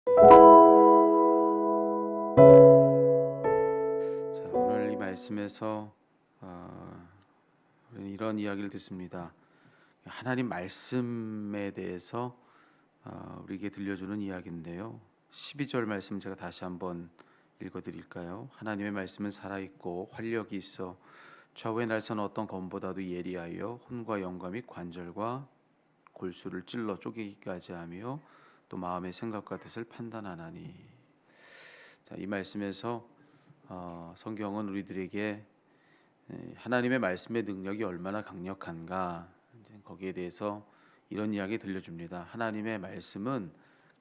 자, 오늘 이 말씀에서 우리는 이런 이야기를 듣습니다. 하나님 말씀에 대해서 우리에게 들려주는 이야기인데요. 12절 말씀 제가 다시 한번 읽어드릴까요? 하나님의 말씀은 살아있고 활력이 있어 좌우의 날선 어떤 검보다도 예리하여 혼과 영과 및 관절과 골수를 찔러 쪼개기까지 하며 또 마음의 생각과 뜻을 판단하나니. 자, 이 말씀에서 성경은 우리들에게 하나님의 말씀의 능력이 얼마나 강력한가, 이제 거기에 대해서 이런 이야기 들려줍니다. 하나님의 말씀은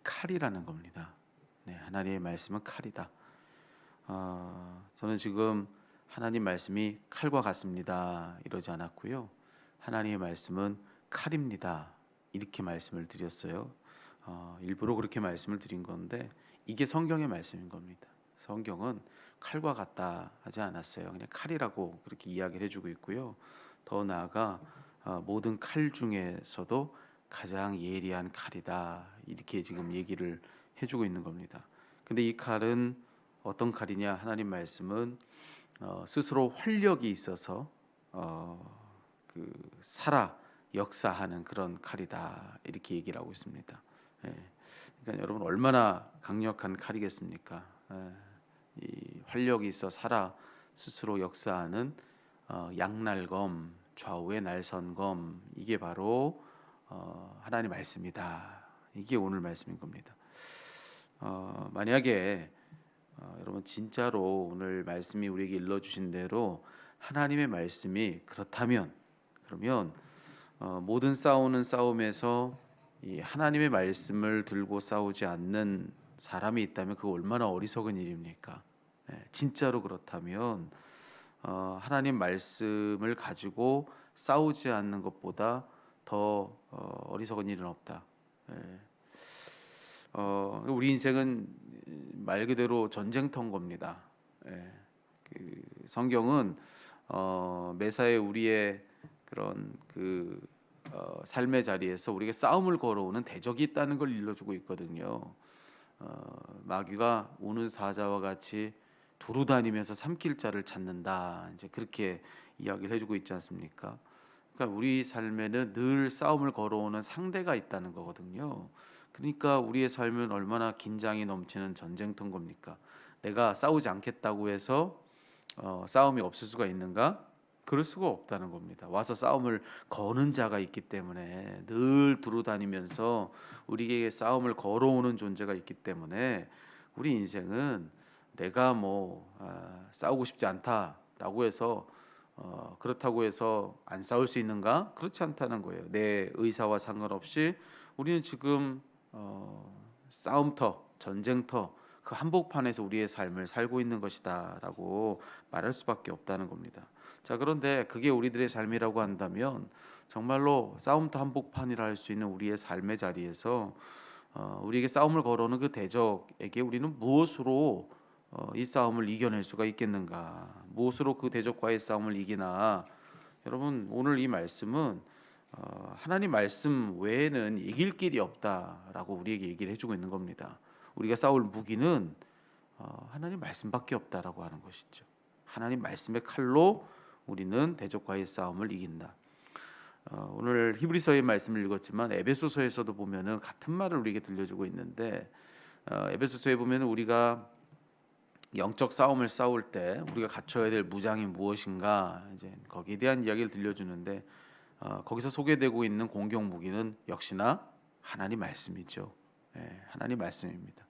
칼이라는 겁니다. 네, 하나님의 말씀은 칼이다. 저는 지금 하나님 말씀이 칼과 같습니다 이러지 않았고요. 하나님의 말씀은 칼입니다 이렇게 말씀을 드렸어요. 일부러 그렇게 말씀을 드린 건데 이게 성경의 말씀인 겁니다. 성경은 칼과 같다 하지 않았어요. 그냥 칼이라고 그렇게 이야기를 해주고 있고요. 더 나아가 모든 칼 중에서도 가장 예리한 칼이다 이렇게 지금 얘기를 해주고 있는 겁니다. 근데 이 칼은 어떤 칼이냐? 하나님 말씀은 스스로 활력이 있어서 그 살아 역사하는 그런 칼이다 이렇게 얘기를 하고 있습니다. 예. 그러니까 여러분 얼마나 강력한 칼이겠습니까? 이 활력이 있어 살아 스스로 역사하는 양날검, 좌우의 날선검, 이게 바로 하나님 말씀이다. 이게 오늘 말씀인 겁니다. 만약에 여러분 진짜로 오늘 말씀이 우리에게 일러주신 대로 하나님의 말씀이 그렇다면, 그러면 모든 싸우는 싸움에서 이 하나님의 말씀을 들고 싸우지 않는 사람이 있다면 그거 얼마나 어리석은 일입니까? 진짜로 그렇다면 하나님 말씀을 가지고 싸우지 않는 것보다 더 어리석은 일은 없다. 예. 우리 인생은 말 그대로 전쟁터인 겁니다. 예. 그 성경은 매사에 우리의 그런 삶의 자리에서 우리에게 싸움을 걸어오는 대적이 있다는 걸 일러주고 있거든요. 마귀가 우는 사자와 같이 두루 다니면서 삼킬 자를 찾는다. 이제 그렇게 이야기를 해주고 있지 않습니까? 그러니까 우리 삶에는 늘 싸움을 걸어오는 상대가 있다는 거거든요. 그러니까 우리의 삶은 얼마나 긴장이 넘치는 전쟁터인 겁니까? 내가 싸우지 않겠다고 해서 싸움이 없을 수가 있는가? 그럴 수가 없다는 겁니다. 와서 싸움을 거는 자가 있기 때문에 늘 두루다니면서 우리에게 싸움을 걸어오는 존재가 있기 때문에 우리 인생은 내가 싸우고 싶지 않다라고 해서 그렇다고 해서 안 싸울 수 있는가? 그렇지 않다는 거예요. 내 의사와 상관없이 우리는 지금 싸움터, 전쟁터, 그 한복판에서 우리의 삶을 살고 있는 것이다라고 말할 수밖에 없다는 겁니다. 자, 그런데 그게 우리들의 삶이라고 한다면 정말로 싸움터 한복판이라 할 수 있는 우리의 삶의 자리에서 우리에게 싸움을 걸어오는 그 대적에게 우리는 무엇으로 이 싸움을 이겨낼 수가 있겠는가? 무엇으로 그 대적과의 싸움을 이기나? 여러분 오늘 이 말씀은 하나님 말씀 외에는 이길 길이 없다라고 우리에게 얘기를 해주고 있는 겁니다. 우리가 싸울 무기는 하나님 말씀밖에 없다라고 하는 것이죠. 하나님 말씀의 칼로 우리는 대적과의 싸움을 이긴다. 오늘 히브리서의 말씀을 읽었지만 에베소서에서도 보면은 같은 말을 우리에게 들려주고 있는데 에베소서에 보면은 우리가 영적 싸움을 싸울 때 우리가 갖춰야 될 무장이 무엇인가 이제 거기에 대한 이야기를 들려주는데 거기서 소개되고 있는 공격 무기는 역시나 하나님 말씀이죠. 하나님 말씀입니다.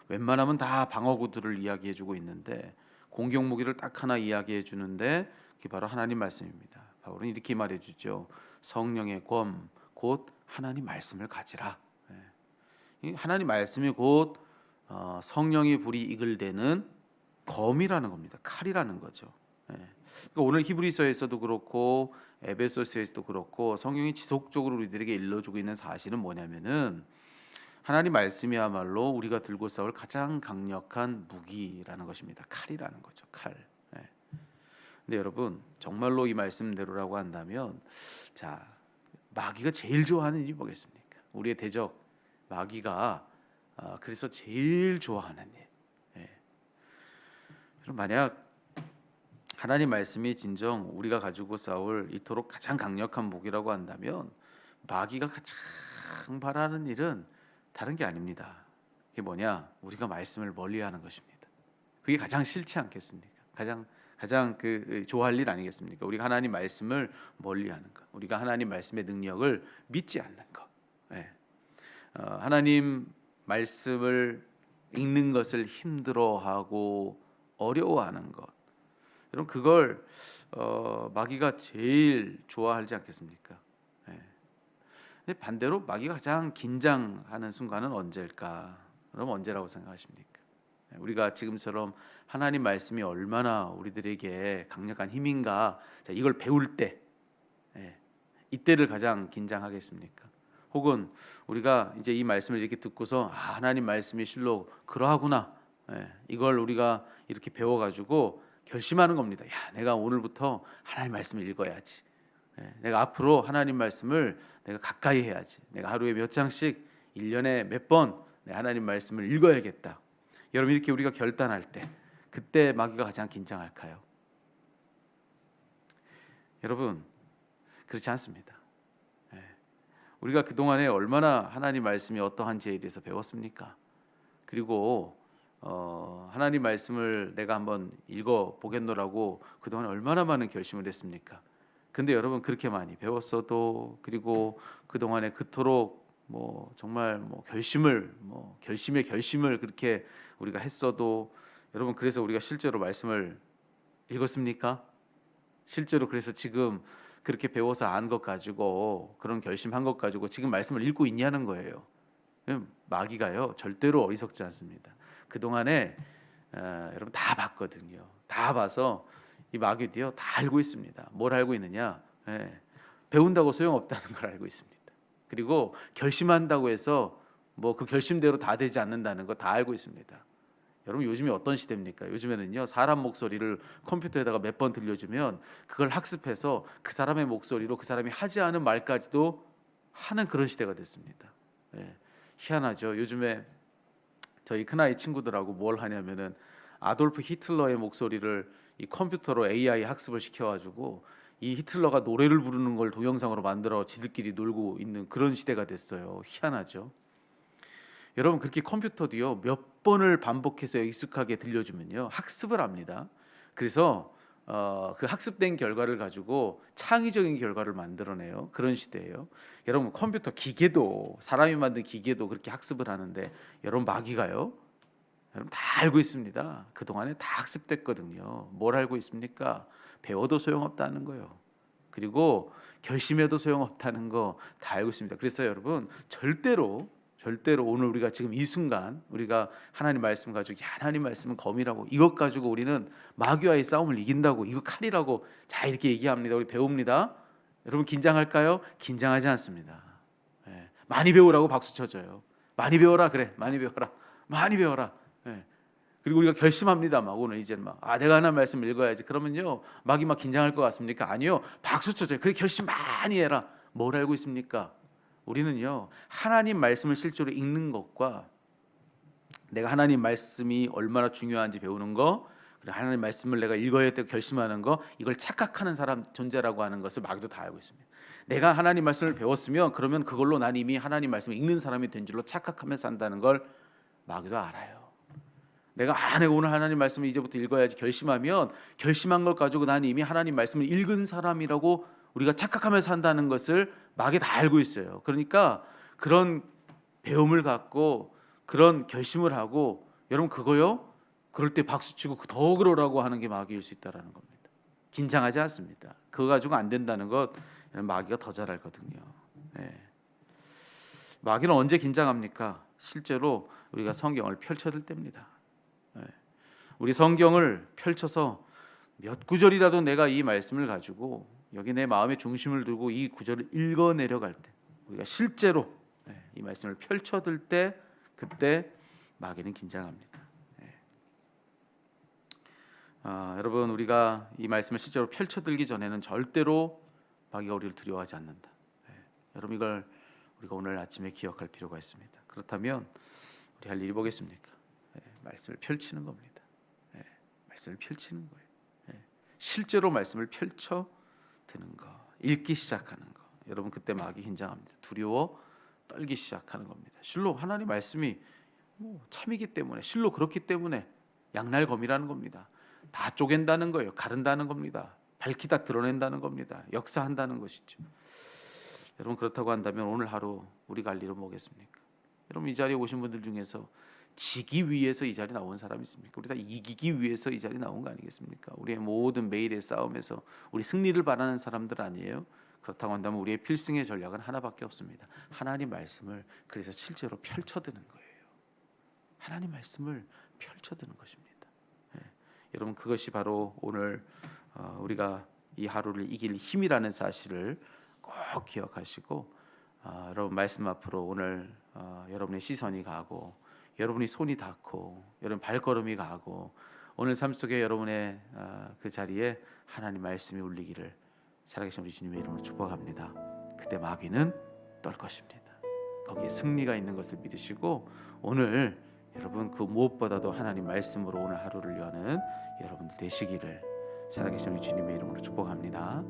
웬만하면 다 방어구들을 이야기해주고 있는데 공격 무기를 딱 하나 이야기해주는데 그게 바로 하나님 말씀입니다. 바울은 이렇게 말해주죠. 성령의 검 곧 하나님 말씀을 가지라. 이 하나님 말씀이 곧 성령의 불이 이글대는 검이라는 겁니다. 칼이라는 거죠. 그러니까 오늘 히브리서에서도 그렇고 에베소서에서도 그렇고 성경이 지속적으로 우리들에게 일러주고 있는 사실은 뭐냐면은 하나님 말씀이야말로 우리가 들고 싸울 가장 강력한 무기라는 것입니다. 칼이라는 거죠. 칼. 근데 여러분 정말로 이 말씀대로라고 한다면 자 마귀가 제일 좋아하는 일이 뭐겠습니까? 우리의 대적 마귀가 그래서 제일 좋아하는 일. 예. 여러분, 만약 하나님 말씀이 진정 우리가 가지고 싸울 이토록 가장 강력한 무기라고 한다면 마귀가 가장 바라는 일은 다른 게 아닙니다. 그게 뭐냐? 우리가 말씀을 멀리하는 것입니다. 그게 가장 싫지 않겠습니까? 가장 좋아할 일 아니겠습니까? 우리가 하나님 말씀을 멀리하는 것, 우리가 하나님 말씀의 능력을 믿지 않는 것. 예. 하나님 말씀을 읽는 것을 힘들어하고 어려워하는 것. 여러분, 그걸 마귀가 제일 좋아하지 않겠습니까? 예. 근데 반대로 마귀가 가장 긴장하는 순간은 언제일까? 그럼 언제라고 생각하십니까? 예, 우리가 지금처럼 하나님 말씀이 얼마나 우리들에게 강력한 힘인가, 자, 이걸 배울 때, 예, 이때를 가장 긴장하겠습니까? 혹은 우리가 이제 이 말씀을 이렇게 듣고서 하나님 말씀이 실로 그러하구나, 예, 이걸 우리가 이렇게 배워가지고 결심하는 겁니다. 야, 내가 오늘부터 하나님 말씀을 읽어야지. 예, 내가 앞으로 하나님 말씀을 내가 가까이 해야지. 내가 하루에 몇 장씩 1년에 몇 번 하나님 말씀을 읽어야겠다. 여러분, 이렇게 우리가 결단할 때 그때 마귀가 가장 긴장할까요? 여러분, 그렇지 않습니다. 예, 우리가 그동안에 얼마나 하나님 말씀이 어떠한지에 대해서 배웠습니까? 그리고 하나님 말씀을 내가 한번 읽어 보겠노라고 그동안 얼마나 많은 결심을 했습니까? 근데 여러분, 그렇게 많이 배웠어도, 그리고 그동안에 그토록 정말 결심의 결심을 그렇게 우리가 했어도, 여러분, 그래서 우리가 실제로 말씀을 읽었습니까? 실제로 그래서 지금 그렇게 배워서 안 것 가지고, 그런 결심한 것 가지고 지금 말씀을 읽고 있냐는 거예요. 마귀가요 절대로 어리석지 않습니다. 그동안에 여러분 다 봤거든요. 다 봐서 이 마귀도요 다 알고 있습니다. 뭘 알고 있느냐? 예, 배운다고 소용없다는 걸 알고 있습니다. 그리고 결심한다고 해서 그 결심대로 다 되지 않는다는 거 다 알고 있습니다. 여러분, 요즘이 어떤 시대입니까? 요즘에는요 사람 목소리를 컴퓨터에다가 몇 번 들려주면 그걸 학습해서 그 사람의 목소리로 그 사람이 하지 않은 말까지도 하는 그런 시대가 됐습니다. 예, 희한하죠. 요즘에 저희 큰아이 친구들하고 뭘 하냐면은 아돌프 히틀러의 목소리를 이 컴퓨터로 AI 학습을 시켜가지고 이 히틀러가 노래를 부르는 걸 동영상으로 만들어 지들끼리 놀고 있는 그런 시대가 됐어요. 희한하죠. 여러분, 그렇게 컴퓨터도요 몇 번을 반복해서 익숙하게 들려주면요 학습을 합니다. 그래서 그 학습된 결과를 가지고 창의적인 결과를 만들어내요. 그런 시대예요. 여러분, 컴퓨터 기계도, 사람이 만든 기계도 그렇게 학습을 하는데, 여러분, 마귀가요 여러분 다 알고 있습니다. 그동안에 다 학습됐거든요. 뭘 알고 있습니까? 배워도 소용없다는 거예요. 그리고 결심해도 소용없다는 거 다 알고 있습니다. 그래서 여러분, 절대로 오늘 우리가 지금 이 순간 우리가 하나님 말씀 가지고, 하나님 말씀은 검이라고, 이것 가지고 우리는 마귀와의 싸움을 이긴다고, 이거 칼이라고 자 이렇게 얘기합니다. 우리 배웁니다. 여러분, 긴장할까요? 긴장하지 않습니다. 예, 많이 배우라고 박수 쳐줘요. 많이 배워라, 그래, 많이 배워라, 많이 배워라. 예. 그리고 우리가 결심합니다. 오늘 이제 내가 하나님 말씀 읽어야지. 그러면요 마귀 긴장할 것 같습니까? 아니요, 박수 쳐줘요. 그래, 결심 많이 해라. 뭘 알고 있습니까? 우리는요 하나님 말씀을 실제로 읽는 것과 내가 하나님 말씀이 얼마나 중요한지 배우는 거, 그리고 하나님 말씀을 내가 읽어야 되고 결심하는 거, 이걸 착각하는 사람 존재라고 하는 것을 마귀도 다 알고 있습니다. 내가 하나님 말씀을 배웠으면 그러면 그걸로 난 이미 하나님 말씀을 읽는 사람이 된 줄로 착각하면서 산다는 걸 마귀도 알아요. 내가 오늘 하나님 말씀을 이제부터 읽어야지 결심하면, 결심한 걸 가지고 난 이미 하나님 말씀을 읽은 사람이라고 우리가 착각하면서 산다는 것을 마귀 다 알고 있어요. 그러니까 그런 배움을 갖고 그런 결심을 하고, 여러분, 그거요 그럴 때 박수치고 더 그러라고 하는 게 마귀일 수 있다는 겁니다. 긴장하지 않습니다. 그거 가지고 안 된다는 것 마귀가 더 잘 알거든요. 네. 마귀는 언제 긴장합니까? 실제로 우리가 성경을 펼쳐들 때입니다. 우리 성경을 펼쳐서 몇 구절이라도 내가 이 말씀을 가지고 여기 내 마음의 중심을 두고 이 구절을 읽어 내려갈 때, 우리가 실제로 이 말씀을 펼쳐들 때, 그때 마귀는 긴장합니다. 여러분, 우리가 이 말씀을 실제로 펼쳐들기 전에는 절대로 마귀가 우리를 두려워하지 않는다. 여러분, 이걸 우리가 오늘 아침에 기억할 필요가 있습니다. 그렇다면 우리 할 일이 뭐겠습니까? 말씀을 펼치는 겁니다. 말씀을 펼치는 거예요. 실제로 말씀을 펼쳐 드는 거, 읽기 시작하는 거. 여러분 그때 마귀 긴장합니다. 두려워 떨기 시작하는 겁니다. 실로 하나님 말씀이 참이기 때문에, 실로 그렇기 때문에 양날검이라는 겁니다. 다 쪼갠다는 거예요. 가른다는 겁니다. 밝히다 드러낸다는 겁니다. 역사한다는 것이죠. 여러분 그렇다고 한다면 오늘 하루 우리가 할 일은 뭐겠습니까? 여러분 이 자리에 오신 분들 중에서 지기 위해서 이 자리에 나온 사람이 있습니까? 우리 다 이기기 위해서 이 자리에 나온 거 아니겠습니까? 우리의 모든 매일의 싸움에서 우리 승리를 바라는 사람들 아니에요? 그렇다고 한다면 우리의 필승의 전략은 하나밖에 없습니다. 하나님 말씀을 그래서 실제로 펼쳐드는 거예요. 하나님 말씀을 펼쳐드는 것입니다. 여러분 그것이 바로 오늘 우리가 이 하루를 이길 힘이라는 사실을 꼭 기억하시고 여러분 말씀 앞으로 오늘 여러분의 시선이 가고 여러분이 손이 닿고 여러분 발걸음이 가고 오늘 삶 속에 여러분의 그 자리에 하나님 말씀이 울리기를 살아계신 우리 주님의 이름으로 축복합니다. 그때 마귀는 떨 것입니다. 거기에 승리가 있는 것을 믿으시고 오늘 여러분 그 무엇보다도 하나님 말씀으로 오늘 하루를 여는 여러분들 되시기를 살아계신 우리 주님의 이름으로 축복합니다.